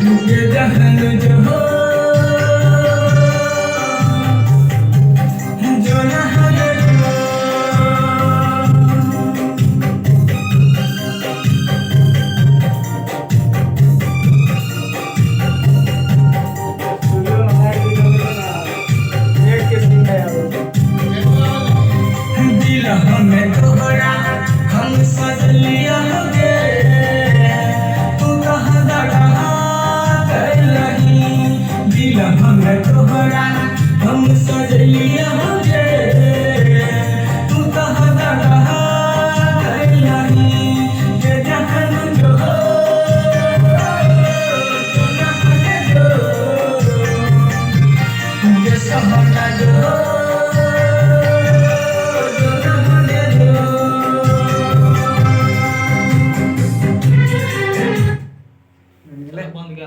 ये जहन जो हो जो न हरे को दिल हमें तोहरा हम सज लिया गे तू कहाँ दगा कर लही दिल हमें तोहरा हम सज लिया